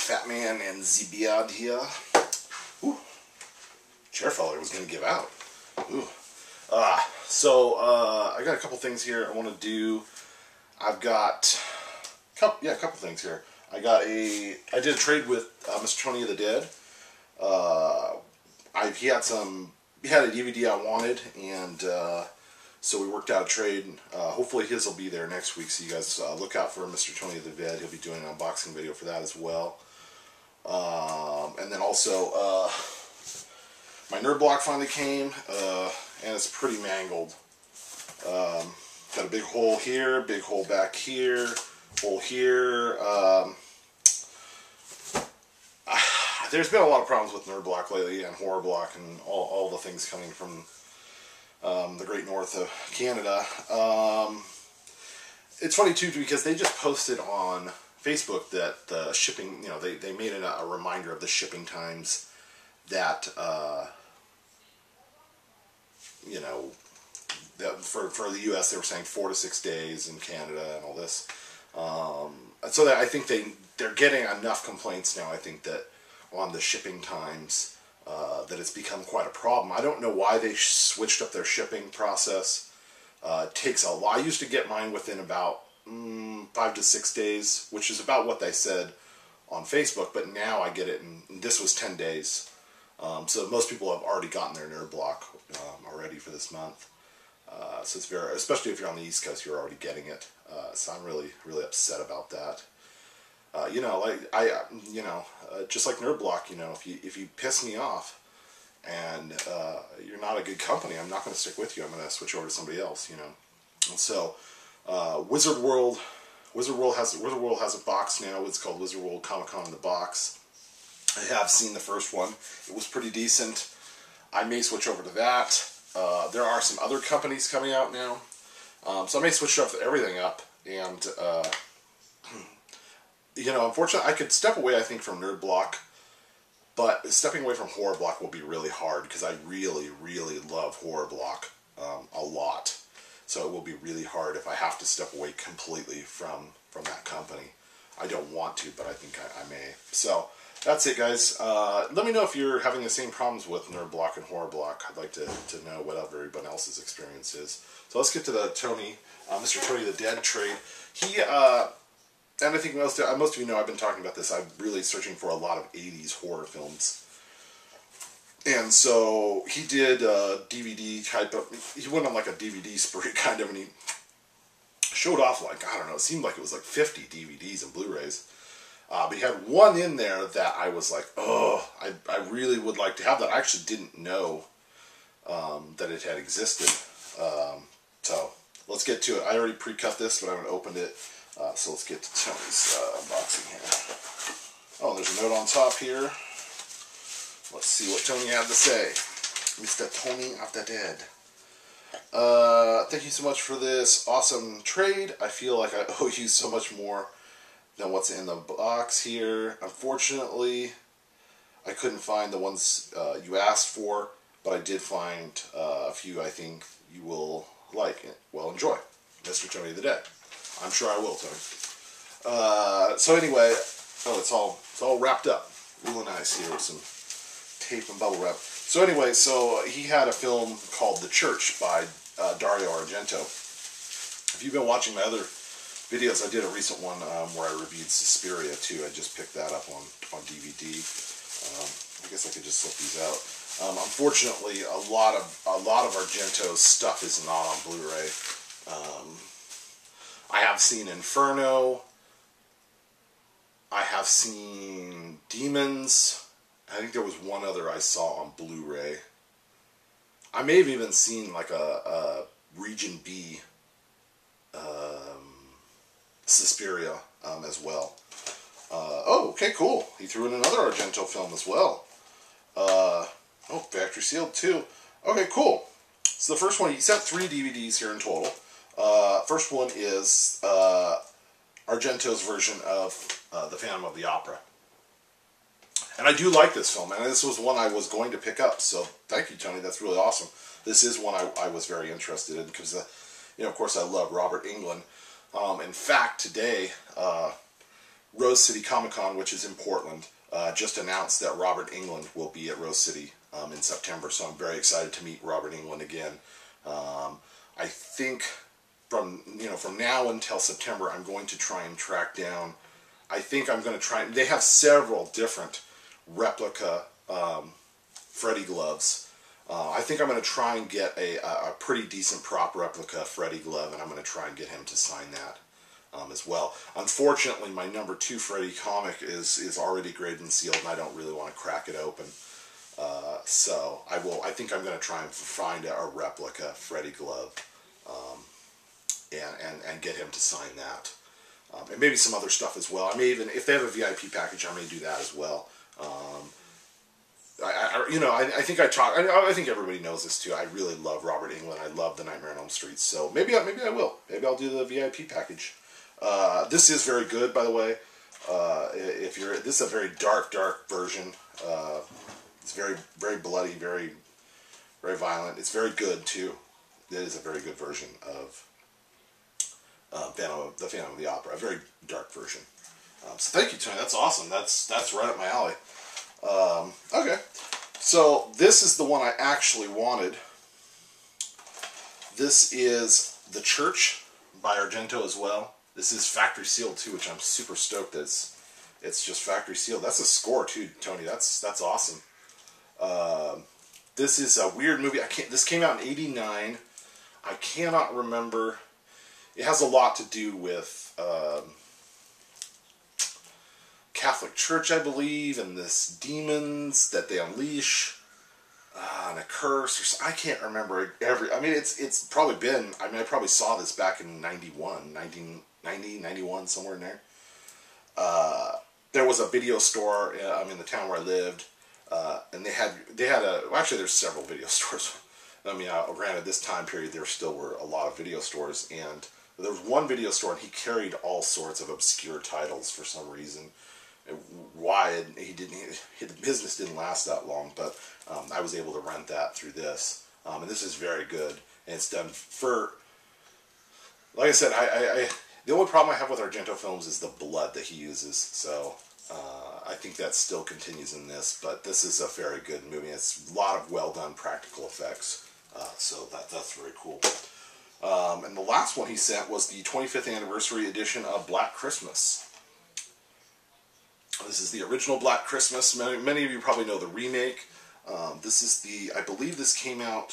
Fat Man and the Beard here. Ooh, chair fella was going to give out. Ooh. I got a couple things here I want to do. I've got a couple things here. I did a trade with Mr. Tony of the Dead. He had a DVD I wanted, and so we worked out a trade. Hopefully his will be there next week, so you guys look out for Mr. Tony of the Dead. He'll be doing an unboxing video for that as well. And then also, my Nerd Block finally came, and it's pretty mangled. Got a big hole here, big hole back here, hole here. There's been a lot of problems with Nerd Block lately, and Horror Block, and all the things coming from the great north of Canada. It's funny too, because they just posted on Facebook that the shipping, they made a reminder of the shipping times that, that for the U.S. they were saying 4 to 6 days, in Canada and all this. So that I think they're getting enough complaints now, I think, that on the shipping times, that it's become quite a problem. I don't know why they switched up their shipping process. It takes a lot. I used to get mine within about 5 to 6 days, which is about what they said on Facebook, but now I get it, and this was 10 days. So most people have already gotten their Nerd Block already for this month. So it's very, especially if you're on the East Coast, you're already getting it. So I'm really, really upset about that. Just like Nerd Block, if you piss me off and you're not a good company, I'm not going to stick with you. I'm going to switch over to somebody else, And so, Wizard World has a box now. It's called Wizard World Comic-Con in the Box. I have seen the first one. It was pretty decent. I may switch over to that. There are some other companies coming out now, so I may switch everything up. And unfortunately, I could step away, I think, from Nerd Block, but stepping away from Horror Block will be really hard, because I really, really love Horror Block a lot. So it will be really hard if I have to step away completely from that company. I don't want to, but I think I may. So that's it, guys. Let me know if you're having the same problems with Nerd Block and Horror Block. I'd like to know what everyone else's experience is. So let's get to the Mr. Tony the Dead trade. And I think most of you know I've been talking about this. I'm really searching for a lot of 80s horror films. And so he did a DVD type of, he went on like a DVD spree kind of, and he showed off it seemed like it was like 50 DVDs and Blu-rays. But he had one in there that I was like, oh, I really would like to have that. I actually didn't know that it had existed. So let's get to it. I already pre-cut this, but I haven't opened it. So let's get to Tony's unboxing here. Oh, there's a note on top here. Let's see what Tony had to say. Mr. Tony of the Dead. Thank you so much for this awesome trade. I feel like I owe you so much more than what's in the box here. Unfortunately, I couldn't find the ones you asked for, but I did find a few I think you will like and enjoy. Mr. Tony the Dead. I'm sure I will, Tony. So anyway, it's all wrapped up. Really nice here with some tape and bubble wrap. So anyway, he had a film called The Church by Dario Argento. If you've been watching my other videos, I did a recent one where I reviewed Suspiria too. I just picked that up on DVD. I guess I could just slip these out. Unfortunately, a lot of Argento's stuff is not on Blu-ray. I have seen Inferno. I have seen Demons. I think there was one other I saw on Blu-ray. I may have even seen like a Region B Suspiria as well. Oh, okay, cool. He threw in another Argento film as well. Factory sealed too. Okay, cool. So the first one, he sent 3 DVDs here in total. First one is Argento's version of The Phantom of the Opera. And I do like this film, and this was one I was going to pick up, so thank you, Tony. That's really awesome. This is one I was very interested in, because, of course, I love Robert Englund. In fact, today, Rose City Comic Con, which is in Portland, just announced that Robert Englund will be at Rose City in September. So I'm very excited to meet Robert Englund again. I think from now until September, I'm going to try and track down. I think I'm going to try. They have several different replica Freddy gloves. I think I'm going to try and get a pretty decent prop replica Freddy glove, and I'm going to try and get him to sign that as well. Unfortunately, my number 2 Freddy comic is already graded and sealed, and I don't really want to crack it open. So I think I'm going to try and find a replica Freddy glove and get him to sign that. And maybe some other stuff as well. I may even, if they have a VIP package, I may do that as well. I think I think everybody knows this too. I really love Robert Englund. I love the Nightmare on Elm Street. So maybe I will. Maybe I'll do the VIP package. This is very good, by the way. This is a very dark version. It's very, very bloody, very, very violent. It's very good too. It is a very good version of the Phantom of the Opera. A very dark version. So thank you, Tony. That's awesome. That's right up my alley. Okay, so this is the one I actually wanted. This is The Church by Argento as well. This is factory sealed too, which I'm super stoked that it's just factory sealed. That's a score too, Tony. That's awesome. This is a weird movie. This came out in '89. I cannot remember. It has a lot to do with Catholic Church, I believe, and this demons that they unleash, and a curse. I can't remember I mean, it's probably been. I mean, I probably saw this back in 1990, 91, somewhere in there. There was a video store in the town where I lived, and they had well, actually, there's several video stores. I mean, granted, this time period there still were a lot of video stores, and there was one video store, and he carried all sorts of obscure titles for some reason. Why the business didn't last that long, but I was able to rent that through this, and this is very good, and it's done for. Like I said, the only problem I have with Argento films is the blood that he uses, so I think that still continues in this, but this is a very good movie. It's a lot of well done practical effects, so that's very cool. And the last one he sent was the 25th anniversary edition of Black Christmas. This is the original Black Christmas. Many of you probably know the remake. This is I believe this came out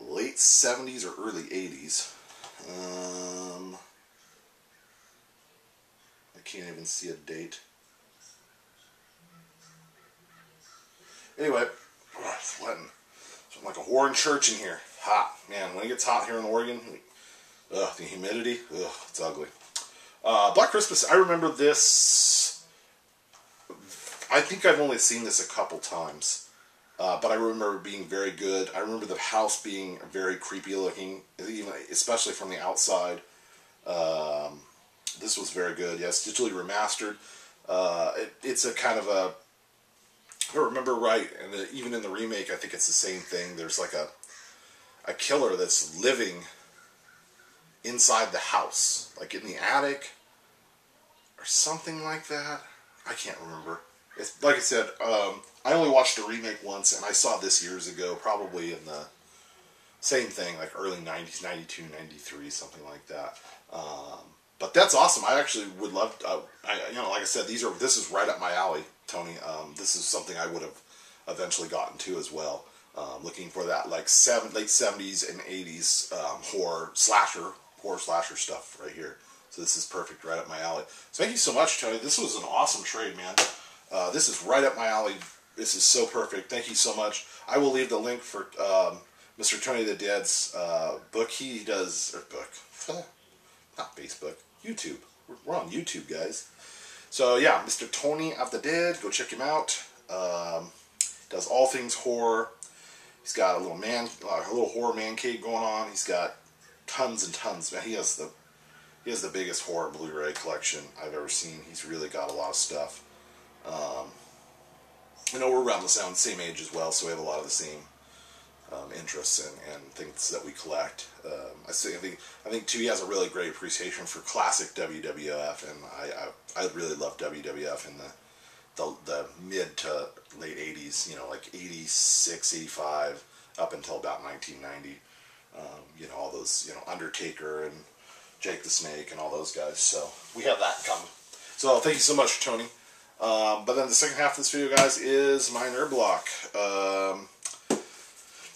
late 70s or early 80s. I can't even see a date. Anyway, it's sweating. So like a whoring church in here. Hot. Man, when it gets hot here in Oregon, the humidity, it's ugly. Black Christmas, I remember this. I think I've only seen this a couple times, but I remember it being very good. I remember the house being very creepy looking, even especially from the outside. This was very good. Yes, digitally remastered. It's a kind of a. If I remember right, and even in the remake, I think it's the same thing. There's like a killer that's living inside the house, like in the attic or something like that. I can't remember. It's like I said, I only watched the remake once, and I saw this years ago, probably in the same thing, like early 90s, 92, 93, something like that. But that's awesome. I actually would love, like I said, this is right up my alley, Tony. This is something I would have eventually gotten to as well. Looking for that like late 70s and 80s horror slasher stuff right here. So this is perfect, right up my alley. So thank you so much, Tony. This was an awesome trade, man. This is right up my alley. This is so perfect. Thank you so much. I will leave the link for Mr. Tony the Dead's book. He does, or book, not Facebook, YouTube. We're on YouTube, guys. So yeah, Mr. Tony of the Dead. Go check him out. Does all things horror. He's got a little horror man cave going on. He's got tons and tons. Man, he has the biggest horror Blu-ray collection I've ever seen. He's really got a lot of stuff. We're around the same age as well, so we have a lot of the same interests and things that we collect. I think too, he has a really great appreciation for classic WWF, and I really love WWF in the mid to late 80s, you know, like 86, 85, up until about 1990. You know, all those, you know, Undertaker and Jake the Snake and all those guys. So we have that coming. So thank you so much, Tony. But then the second half of this video, guys, is my nerd block.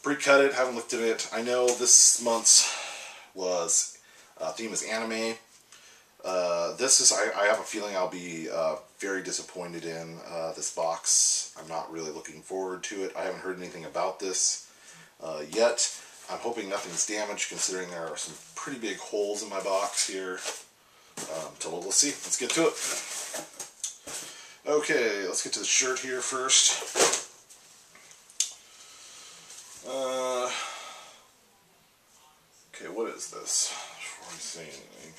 Pre-cut it, haven't looked at it. I know this month's theme is anime. I have a feeling I'll be very disappointed in this box. I'm not really looking forward to it. I haven't heard anything about this yet. I'm hoping nothing's damaged, considering there are some pretty big holes in my box here. So we'll see. Let's get to it. Okay, let's get to the shirt here first. Okay, what is this? Before I say anything.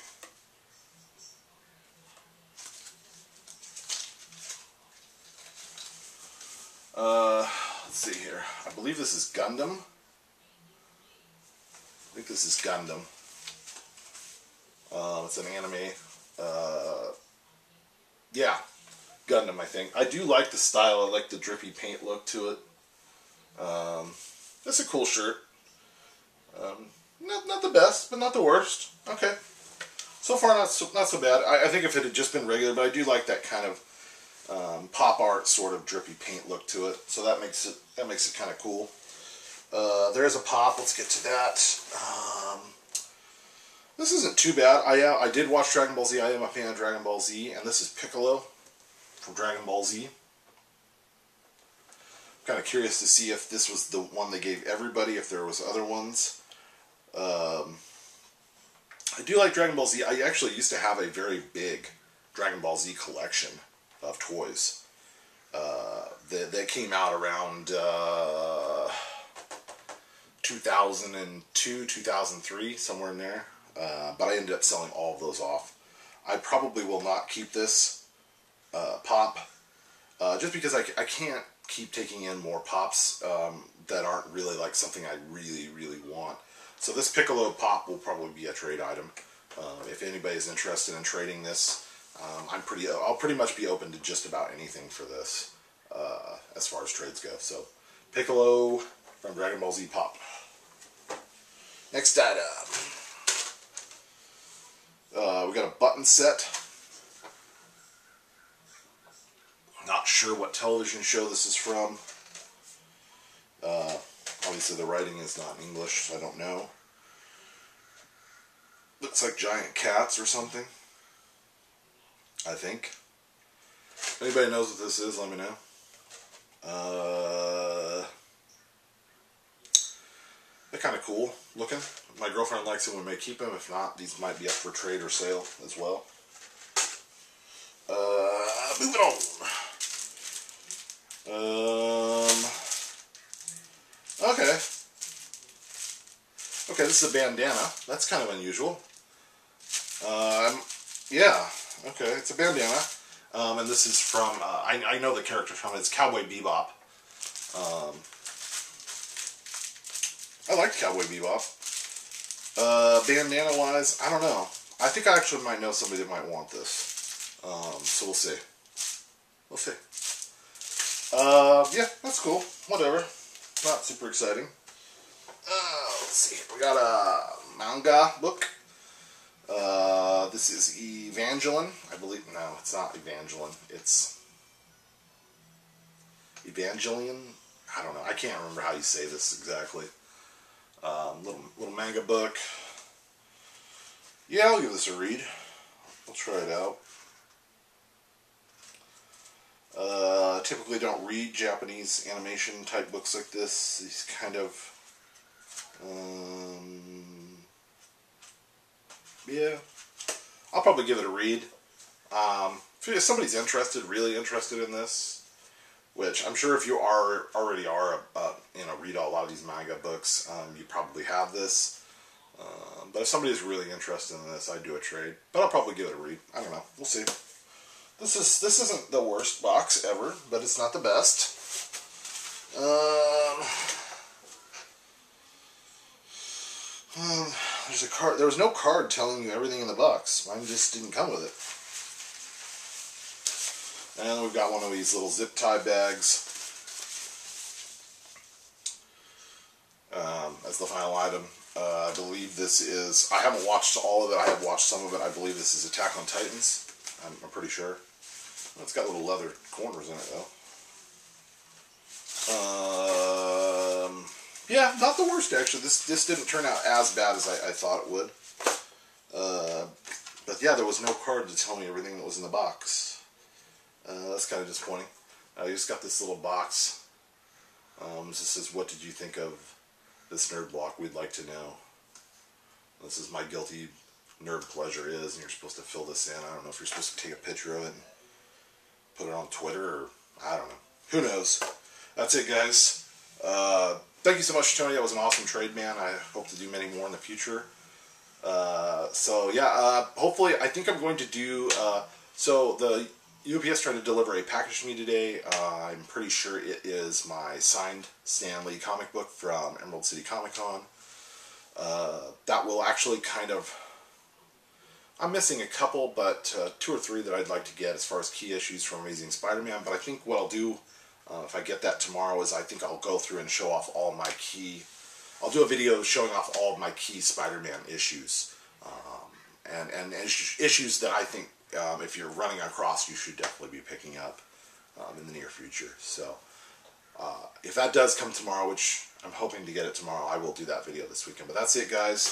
Let's see here. I believe this is Gundam. I think this is Gundam. It's an anime. Yeah, Gundam, I think. I do like the style. I like the drippy paint look to it. That's a cool shirt. Not the best, but not the worst. Okay. So far, not so bad. I think if it had just been regular, but I do like that kind of pop art sort of drippy paint look to it. So that makes it kind of cool. There is a pop. Let's get to that. This isn't too bad. I did watch Dragon Ball Z. I am a fan of Dragon Ball Z, and this is Piccolo from Dragon Ball Z. I'm kind of curious to see if this was the one they gave everybody, if there was other ones. I do like Dragon Ball Z. I actually used to have a very big Dragon Ball Z collection of toys. They came out around 2002, 2003, somewhere in there. But I ended up selling all of those off. I probably will not keep this pop, just because I can't keep taking in more pops that aren't really like something I really, really want. So this Piccolo pop will probably be a trade item. If anybody's interested in trading this, I'll pretty much be open to just about anything for this, as far as trades go. So Piccolo from Dragon Ball Z pop. Next item. We got a button set. Not sure what television show this is from. Obviously the writing is not in English, so I don't know. Looks like giant cats or something. I think. If anybody knows what this is, let me know. They're kind of cool looking. If my girlfriend likes them, we may keep them. If not, these might be up for trade or sale as well. Moving on. Okay. Okay, this is a bandana. That's kind of unusual. Yeah. Okay, it's a bandana. And this is from, I know the character from it. It's Cowboy Bebop. I like Cowboy Bebop. Bandana-wise, I don't know. I think I actually might know somebody that might want this. So we'll see. We'll see. Yeah, that's cool. Whatever. Not super exciting. Let's see. We got a manga book. This is Evangelion. I believe. No, it's not Evangelion. It's Evangelion. I don't know. I can't remember how you say this exactly. Little manga book. Yeah, I'll give this a read. I'll try it out. Typically don't read Japanese animation type books like this. These kind of, yeah, I'll probably give it a read. If somebody's interested, really interested in this, which I'm sure if you already are, read a lot of these manga books, you probably have this. But if somebody is really interested in this, I'd do a trade. But I'll probably give it a read. I don't know. We'll see. This isn't the worst box ever, but it's not the best. There's a card. There was no card telling you everything in the box. Mine just didn't come with it. And we've got one of these little zip tie bags as the final item. I believe this is... I haven't watched all of it. I have watched some of it. I believe this is Attack on Titans. I'm pretty sure. Well, it's got little leather corners in it, though. Yeah, not the worst, actually. This didn't turn out as bad as I thought it would. But yeah, there was no card to tell me everything that was in the box. That's kind of disappointing. You just got this little box. This says, what did you think of this nerd block? We'd like to know. This is my guilty nerd pleasure is, and you're supposed to fill this in. I don't know if you're supposed to take a picture of it and put it on Twitter, or I don't know. Who knows? That's it, guys. Thank you so much, Tony. That was an awesome trade, man. I hope to do many more in the future. So yeah, hopefully, I think I'm going to do, so the UPS tried to deliver a package to me today. I'm pretty sure it is my signed Stan Lee comic book from Emerald City Comic Con. That will actually kind of, I'm missing a couple, but 2 or 3 that I'd like to get as far as key issues from Amazing Spider-Man. But I think what I'll do, if I get that tomorrow, is I think I'll go through and show off all my key, I'll do a video showing off all of my key Spider-Man issues. And issues that I think, if you're running across, you should definitely be picking up in the near future. So, if that does come tomorrow, which I'm hoping to get it tomorrow, I will do that video this weekend. But that's it, guys.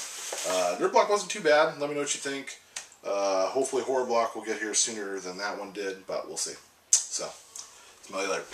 Nerd Block wasn't too bad. Let me know what you think. Hopefully Horror Block will get here sooner than that one did, but we'll see. So, smell you later.